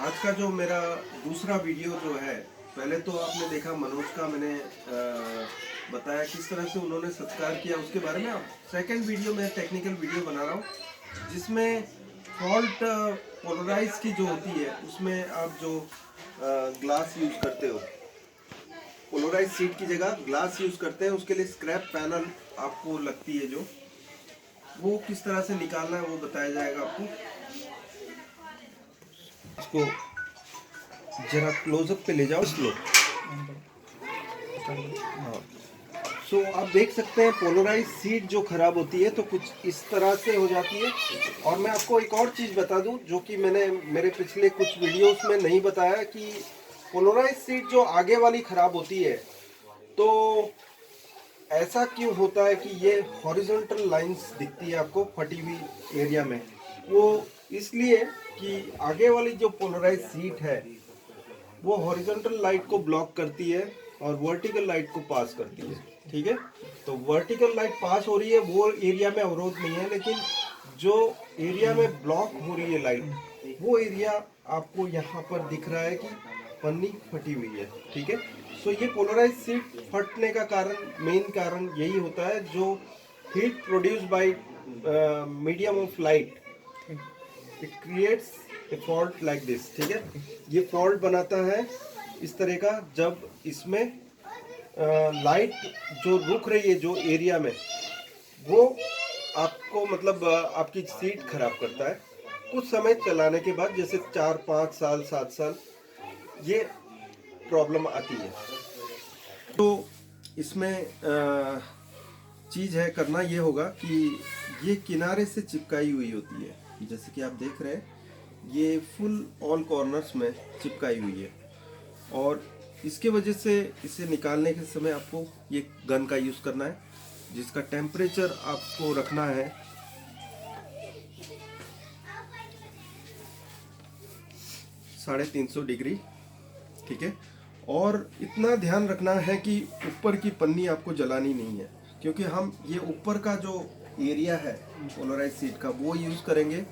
आज का जो मेरा दूसरा वीडियो जो है, पहले तो आपने देखा मनोज का, मैंने बताया किस तरह से उन्होंने सत्कार किया उसके बारे में। अब सेकंड वीडियो मैं टेक्निकल वीडियो बना रहा हूँ जिसमें फॉल्ट पोलराइज की जो होती है उसमें आप जो ग्लास यूज करते हो, पोलराइज सीट की जगह ग्लास यूज करते हैं, उसके लिए स्क्रैप पैनल आपको लगती है जो, वो किस तरह से निकालना है वो बताया जाएगा आपको। इसको जरा क्लोजअप पे ले जाओ स्लो। हाँ, सो आप देख सकते हैं पोलराइज सीट जो खराब होती है तो कुछ इस तरह से हो जाती है। और मैं आपको एक और चीज़ बता दूं जो कि मैंने मेरे पिछले कुछ वीडियोस में नहीं बताया, कि पोलराइज सीट जो आगे वाली खराब होती है तो ऐसा क्यों होता है कि ये हॉरिजॉन्टल लाइंस दिखती है आपको फटी हुई एरिया में। वो इसलिए कि आगे वाली जो पोलराइज सीट है वो हॉरिजॉन्टल लाइट को ब्लॉक करती है और वर्टिकल लाइट को पास करती है। ठीक है, तो वर्टिकल लाइट पास हो रही है वो एरिया में अवरोध नहीं है, लेकिन जो एरिया में ब्लॉक हो रही है लाइट वो एरिया आपको यहाँ पर दिख रहा है कि पन्नी फटी हुई है। ठीक है, सो ये पोलराइज सीट फटने का कारण, मेन कारण यही होता है, जो heat produce by medium of light, it creates a fault like this. ठीक है, ये फॉल्ट बनाता है इस तरह का, जब इसमें लाइट जो रुक रही है जो एरिया में, वो आपको मतलब आपकी सीट खराब करता है। कुछ समय चलाने के बाद, जैसे 4-5 साल 7 साल, ये प्रॉब्लम आती है। तो इसमें चीज़ है, करना ये होगा कि ये किनारे से चिपकाई हुई होती है, जैसे कि आप देख रहे हैं ये फुल ऑल कॉर्नर्स में चिपकाई हुई है, और इसके वजह से इसे निकालने के समय आपको ये गन का यूज़ करना है, जिसका टेम्परेचर आपको रखना है 350 डिग्री। ठीक है, और इतना ध्यान रखना है कि ऊपर की पन्नी आपको जलानी नहीं है, क्योंकि हम ये ऊपर का जो एरिया है पोलराइज सीट का वो यूज़ करेंगे।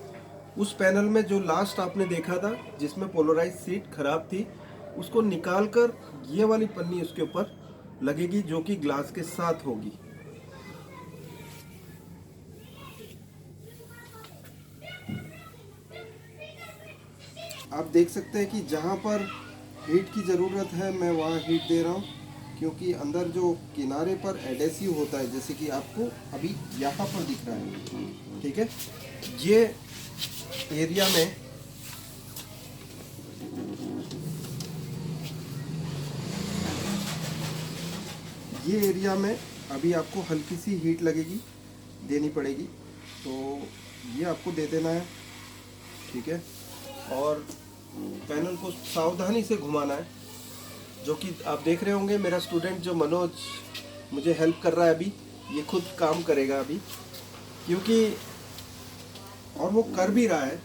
उस पैनल में जो लास्ट आपने देखा था जिसमें पोलराइज सीट खराब थी, उसको निकालकर ये वाली पन्नी उसके ऊपर लगेगी जो कि ग्लास के साथ होगी। आप देख सकते हैं कि जहाँ पर हीट की ज़रूरत है मैं वहाँ हीट दे रहा हूँ, क्योंकि अंदर जो किनारे पर एडेसिव होता है, जैसे कि आपको अभी यहाँ पर दिख रहा है। ठीक है, ये एरिया में अभी आपको हल्की सी हीट लगेगी, देनी पड़ेगी, तो ये आपको दे देना है। ठीक है, और पैनल को सावधानी से घुमाना है, जो कि आप देख रहे होंगे मेरा स्टूडेंट जो मनोज मुझे हेल्प कर रहा है अभी, ये खुद काम करेगा अभी, क्योंकि और वो कर भी रहा है।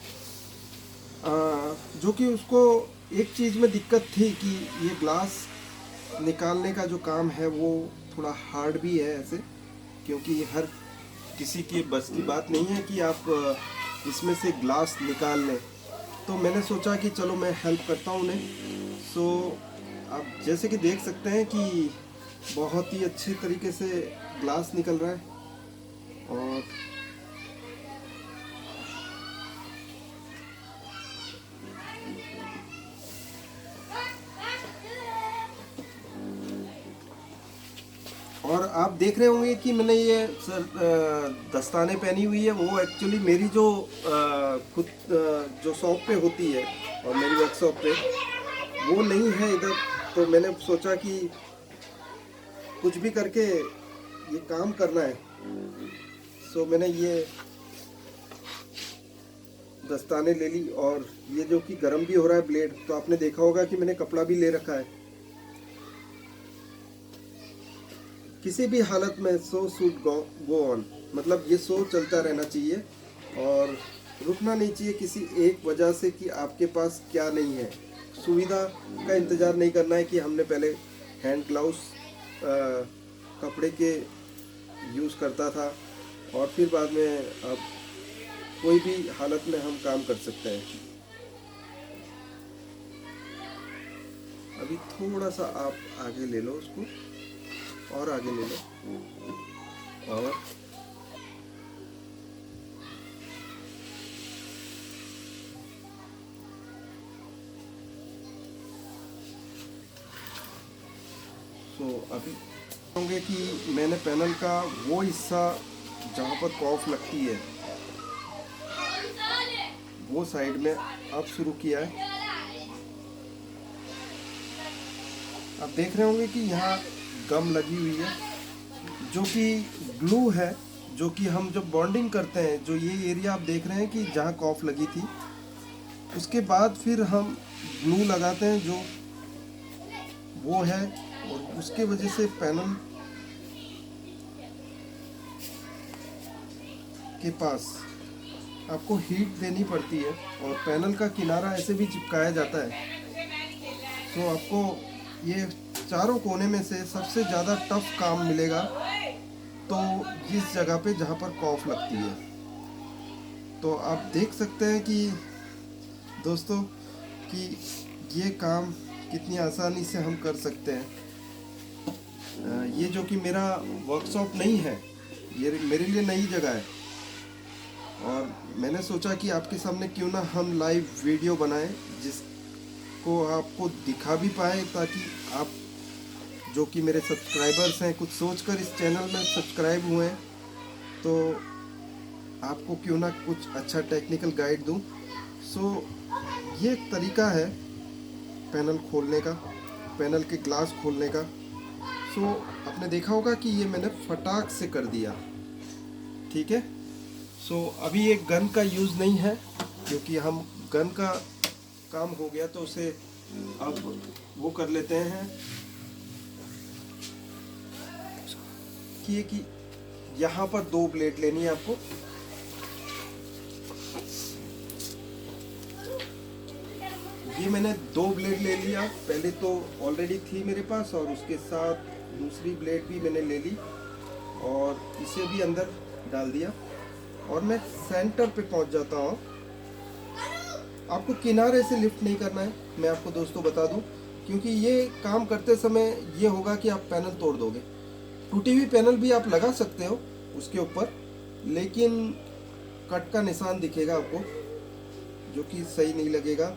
जो कि उसको एक चीज़ में दिक्कत थी कि ये ग्लास निकालने का जो काम है वो थोड़ा हार्ड भी है ऐसे, क्योंकि हर किसी की बस की बात नहीं है कि आप इसमें से ग्लास निकाल लें। तो मैंने सोचा कि चलो मैं हेल्प करता हूँ उन्हें। सो आप जैसे कि देख सकते हैं कि बहुत ही अच्छे तरीके से ग्लास निकल रहा है, और आप देख रहे होंगे कि मैंने ये दस्ताने पहनी हुई है, वो एक्चुअली मेरी जो खुद जो शॉप पे होती है और मेरी वर्कशॉप पे वो नहीं है इधर, तो मैंने सोचा कि कुछ भी करके ये काम करना है। सो मैंने ये दस्ताने ले ली, और ये जो कि गर्म भी हो रहा है ब्लेड, तो आपने देखा होगा कि मैंने कपड़ा भी ले रखा है। किसी भी हालत में शो शुड गो ऑन, मतलब ये शो चलता रहना चाहिए और रुकना नहीं चाहिए किसी एक वजह से कि आपके पास क्या नहीं है। सुविधा का इंतज़ार नहीं करना है कि हमने पहले हैंड ग्लव्स कपड़े के यूज़ करता था और फिर बाद में अब कोई भी हालत में हम काम कर सकते हैं। अभी थोड़ा सा आप आगे ले लो उसको, और आगे ले लो, और अभी होंगे कि मैंने पैनल का वो हिस्सा जहाँ पर कॉफ लगती है वो साइड में अब शुरू किया है। आप देख रहे होंगे कि यहाँ गम लगी हुई है जो कि ग्लू है, जो कि हम जब बॉन्डिंग करते हैं, जो ये एरिया आप देख रहे हैं कि जहाँ कॉफ लगी थी, उसके बाद फिर हम ग्लू लगाते हैं जो वो है, और उसके वजह से पैनल के पास आपको हीट देनी पड़ती है, और पैनल का किनारा ऐसे भी चिपकाया जाता है। तो आपको ये चारों कोने में से सबसे ज़्यादा टफ काम मिलेगा तो जिस जगह पे जहाँ पर कॉफ लगती है। तो आप देख सकते हैं कि दोस्तों कि ये काम कितनी आसानी से हम कर सकते हैं। ये जो कि मेरा वर्कशॉप नहीं है, ये मेरे लिए नई जगह है, और मैंने सोचा कि आपके सामने क्यों ना हम लाइव वीडियो बनाएं जिसको आपको दिखा भी पाए, ताकि आप जो कि मेरे सब्सक्राइबर्स हैं कुछ सोचकर इस चैनल में सब्सक्राइब हुए हैं, तो आपको क्यों ना कुछ अच्छा टेक्निकल गाइड दूं। ये एक तरीका है पैनल खोलने का, पैनल के ग्लास खोलने का। आपने देखा होगा कि ये मैंने फटाक से कर दिया, ठीक है। अभी एक गन का यूज़ नहीं है, क्योंकि हम गन का काम हो गया तो उसे अब वो कर लेते हैं कि यहाँ पर 2 ब्लेड लेनी है आपको। ये मैंने 2 ब्लेड ले लिया, पहले तो ऑलरेडी थी मेरे पास, और उसके साथ दूसरी ब्लेड भी मैंने ले ली और इसे भी अंदर डाल दिया, और मैं सेंटर पे पहुंच जाता हूँ। आपको किनारे से लिफ्ट नहीं करना है, मैं आपको दोस्तों बता दूं, क्योंकि ये काम करते समय ये होगा कि आप पैनल तोड़ दोगे। टूटी हुई पैनल भी आप लगा सकते हो उसके ऊपर, लेकिन कट का निशान दिखेगा आपको, जो कि सही नहीं लगेगा।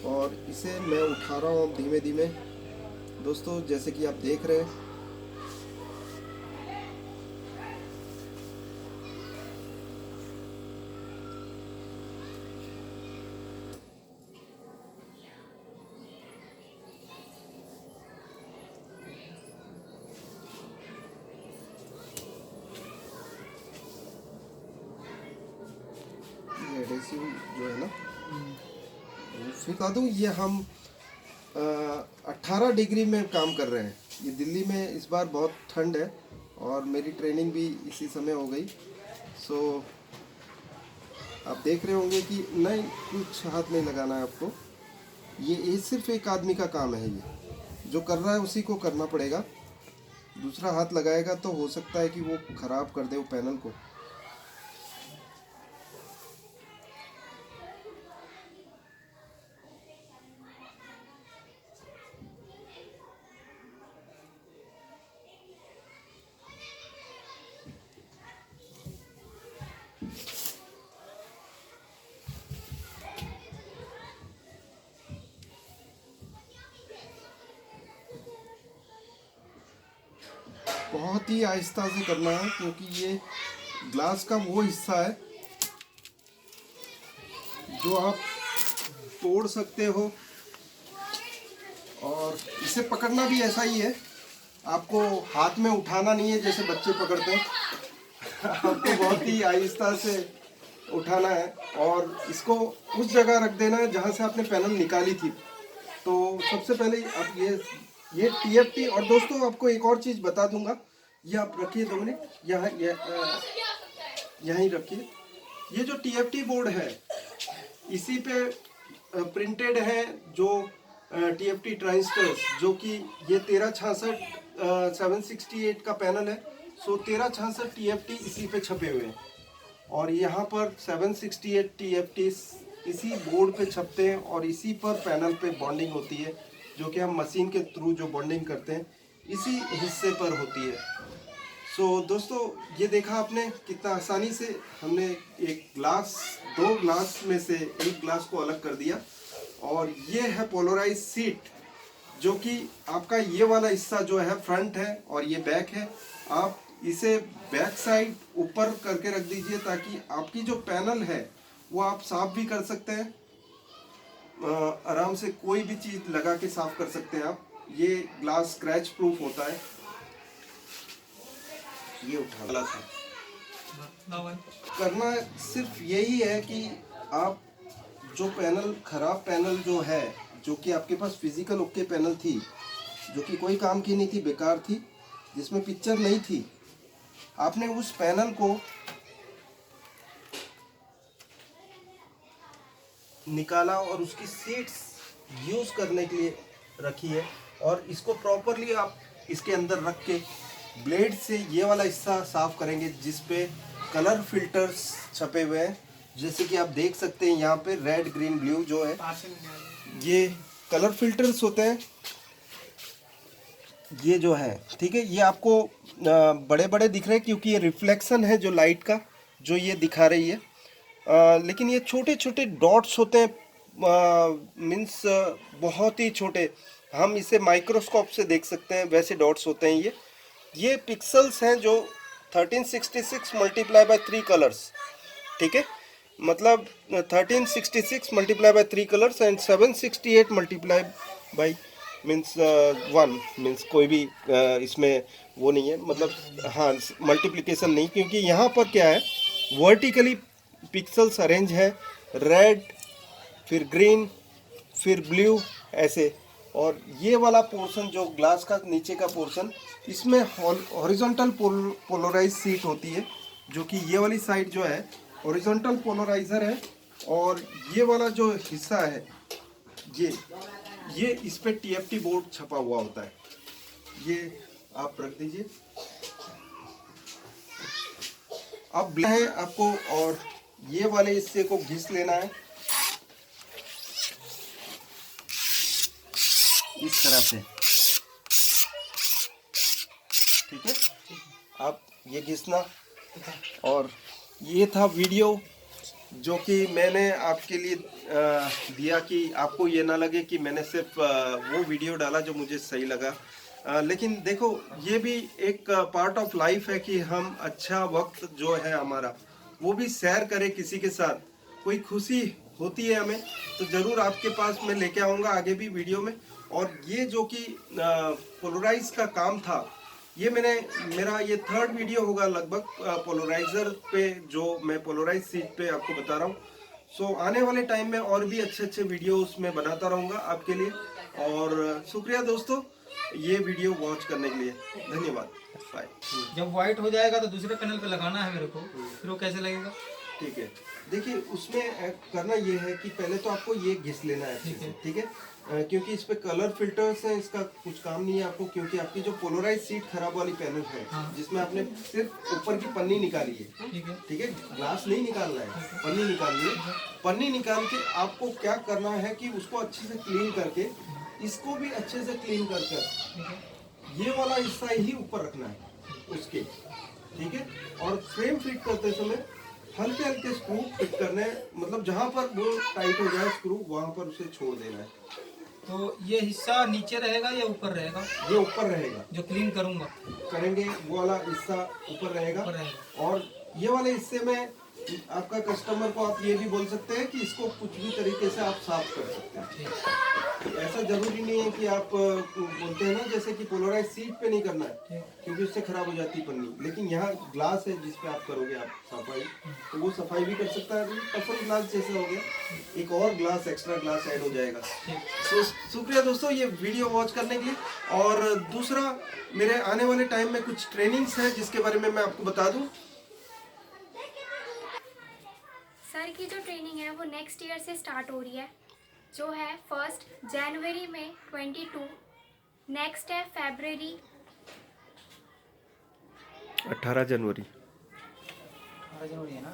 और इसे मैं उठा रहा हूँ धीमे धीमे दोस्तों, जैसे कि आप देख रहे हैं। एडेसिव जो है ना, बता दूँ, ये हम 18 डिग्री में काम कर रहे हैं। ये दिल्ली में इस बार बहुत ठंड है, और मेरी ट्रेनिंग भी इसी समय हो गई। आप देख रहे होंगे कि नहीं, कुछ हाथ नहीं लगाना है आपको। ये सिर्फ एक आदमी का काम है, ये जो कर रहा है उसी को करना पड़ेगा। दूसरा हाथ लगाएगा तो हो सकता है कि वो ख़राब कर दे वो पैनल को। बहुत ही आहिस्ता से करना है, क्योंकि ये ग्लास का वो हिस्सा है जो आप तोड़ सकते हो, और इसे पकड़ना भी ऐसा ही है। आपको हाथ में उठाना नहीं है जैसे बच्चे पकड़ते हैं आपको बहुत ही आहिस्ता से उठाना है, और इसको उस जगह रख देना है जहाँ से आपने पैनल निकाली थी। तो सबसे पहले आप ये TFT, और दोस्तों आपको एक और चीज़ बता दूंगा, ये आप रखिए 2 मिनट यहाँ, यहीं रखिए। ये जो TFT बोर्ड है, इसी पे प्रिंटेड है जो TFT ट्रांजिस्टर्स, जो कि ये 1366 768 का पैनल है। 1366 TFT इसी पे छपे हुए हैं, और यहाँ पर 768 TFT इसी बोर्ड पे छपते हैं, और इसी पर पैनल पे बॉन्डिंग होती है। जो कि हम मशीन के थ्रू जो बॉन्डिंग करते हैं इसी हिस्से पर होती है। सो दोस्तों, ये देखा आपने कितना आसानी से हमने एक ग्लास, 2 ग्लास में से एक ग्लास को अलग कर दिया। और ये है पोलराइज सीट, जो कि आपका ये वाला हिस्सा जो है फ्रंट है और ये बैक है। आप इसे बैक साइड ऊपर करके रख दीजिए ताकि आपकी जो पैनल है वो आप साफ भी कर सकते हैं। आराम से कोई भी चीज़ लगा के साफ कर सकते हैं आप। ये ग्लास स्क्रैच प्रूफ होता है। ये उठा था। करना सिर्फ यही है कि आप जो पैनल, खराब पैनल जो है, जो कि आपके पास फिजिकल ओके पैनल थी, जो कि कोई काम की नहीं थी, बेकार थी, जिसमें पिक्चर नहीं थी, आपने उस पैनल को निकाला और उसकी सीट्स यूज़ करने के लिए रखी है। और इसको प्रॉपरली आप इसके अंदर रख के ब्लेड से ये वाला हिस्सा साफ करेंगे जिस पे कलर फिल्टर्स छपे हुए हैं। जैसे कि आप देख सकते हैं यहाँ पे रेड, ग्रीन, ब्लू जो है, ये कलर फिल्टर्स होते हैं। ये जो है, ठीक है, ये आपको बड़े बड़े दिख रहे हैं क्योंकि ये रिफ्लेक्शन है जो लाइट का, जो ये दिखा रही है। लेकिन ये छोटे छोटे डॉट्स होते हैं, मीन्स बहुत ही छोटे, हम इसे माइक्रोस्कोप से देख सकते हैं, वैसे डॉट्स होते हैं ये पिक्सल्स हैं जो 1366 मल्टीप्लाई बाय 3 कलर्स, ठीक है, मतलब 1366 multiply by 3 colours and 768 multiply by means 1, means कोई भी इसमें वो नहीं है, मतलब हाँ मल्टीप्लिकेशन नहीं, क्योंकि यहाँ पर क्या है, वर्टिकली पिक्सल्स अरेंज है, रेड, फिर ग्रीन, फिर ब्लू, ऐसे। और ये वाला पोर्शन जो ग्लास का नीचे का पोर्शन, इसमें हॉरिजॉन्टल पोलराइज सीट होती है, जो कि ये वाली साइड जो है हॉरिजॉन्टल पोलराइजर है। और ये वाला जो हिस्सा है, ये इस पे TFT बोर्ड छपा हुआ होता है। ये आप रख दीजिए। अब है आपको, और ये वाले हिस्से को घिस लेना है इस तरह से, ठीक है। अब ये घिसना, और ये था वीडियो जो कि मैंने आपके लिए दिया कि आपको ये ना लगे कि मैंने सिर्फ वो वीडियो डाला जो मुझे सही लगा। लेकिन देखो, ये भी एक पार्ट ऑफ लाइफ है कि हम अच्छा वक्त जो है हमारा वो भी शेयर करें किसी के साथ। कोई खुशी होती है हमें तो ज़रूर आपके पास मैं लेके आऊँगा आगे भी वीडियो में। और ये जो कि पोलराइज का काम था, ये मेरा ये 3rd वीडियो होगा लगभग पोलराइजर पे, जो मैं पोलराइज सीट पे आपको बता रहा हूँ। सो आने वाले टाइम में और भी अच्छे वीडियोस में बनाता रहूँगा आपके लिए। और शुक्रिया दोस्तों ये वीडियो वॉच करने के लिए, धन्यवाद, बाय। जब व्हाइट हो जाएगा तो दूसरे पैनल पे लगाना है मेरे को, फिर वो कैसे लगेगा? ठीक है, देखिए उसमें करना ये है कि पहले तो आपको ये घिस लेना है अच्छे से, ठीक है, क्योंकि इस पे कलर फिल्टर्स हैं, इसका कुछ काम नहीं है आपको, क्योंकि आपकी जो पोलराइज सीट खराब वाली पैनल है, हाँ। जिसमें आपने सिर्फ ऊपर की पन्नी निकाली है, ठीक है, ग्लास नहीं निकालना है, पन्नी निकालनी है। पन्नी निकाल के आपको क्या करना है कि उसको अच्छे से क्लीन करके, इसको भी अच्छे से क्लीन कर ये वाला हिस्सा ही ऊपर रखना है उसके, ठीक है। और फ्रेम फिट करते समय हल्के हल्के स्क्रू फिट करने हैं, मतलब जहाँ पर वो टाइट हो जाए स्क्रू वहाँ पर उसे छोड़ देना है। तो ये हिस्सा नीचे रहेगा या ऊपर रहेगा? ये ऊपर रहेगा, जो क्लीन करेंगे वो वाला हिस्सा ऊपर रहेगा। और ये वाले हिस्से में आपका कस्टमर को आप ये भी बोल सकते हैं कि इसको कुछ भी तरीके से आप साफ कर सकते हैं। ऐसा जरूरी नहीं है कि आप बोलते हैं ना जैसे कि पोलराइज सीट पे नहीं करना है, क्योंकि उससे खराब हो जाती है पन्नी। लेकिन यहाँ ग्लास है जिस पे आप करोगे आप सफाई, तो वो सफाई भी कर सकता है। टफन ग्लास जैसे हो गया, एक और ग्लास, एक्स्ट्रा ग्लास ऐड हो जाएगा। तो शुक्रिया दोस्तों ये वीडियो वॉच करने के लिए। और दूसरा, मेरे आने वाले टाइम में कुछ ट्रेनिंग्स है जिसके बारे में मैं आपको बता दूं। सर की जो ट्रेनिंग है वो नेक्स्ट ईयर से स्टार्ट हो रही है, जो है 1 जनवरी में 22, नेक्स्ट है February 18 जनवरी, 18 जनवरी है ना?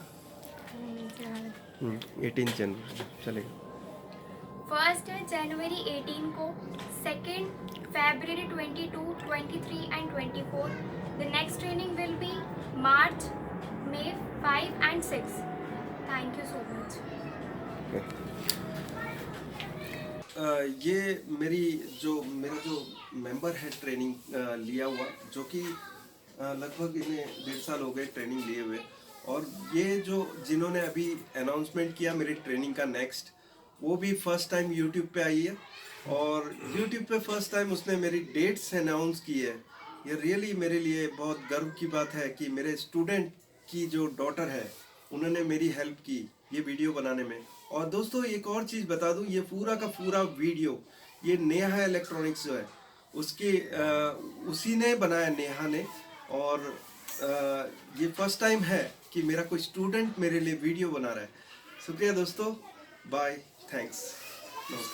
18 जनवरी चलेगा। फर्स्ट है जनवरी 18 को, second February 22, 23 and 24. The next training will be March, May 5 and 6. Thank you so much. ये मेरा जो मेंबर है ट्रेनिंग लिया हुआ, जो कि लगभग इन्हें 1.5 साल हो गए ट्रेनिंग लिए हुए, और ये जो जिन्होंने अभी अनाउंसमेंट किया मेरी ट्रेनिंग का नेक्स्ट, वो भी फर्स्ट टाइम यूट्यूब पे आई है, और यूट्यूब पे फर्स्ट टाइम उसने मेरी डेट्स अनाउंस की है। ये रियली मेरे लिए बहुत गर्व की बात है कि मेरे स्टूडेंट की जो डॉटर है उन्होंने मेरी हेल्प की ये वीडियो बनाने में। और दोस्तों एक और चीज़ बता दूं, ये पूरा का पूरा वीडियो ये नेहा इलेक्ट्रॉनिक्स जो है उसके उसी ने बनाया, नेहा ने। और ये फर्स्ट टाइम है कि मेरा कोई स्टूडेंट मेरे लिए वीडियो बना रहा है। शुक्रिया दोस्तों, बाय, थैंक्स, नमस्कार।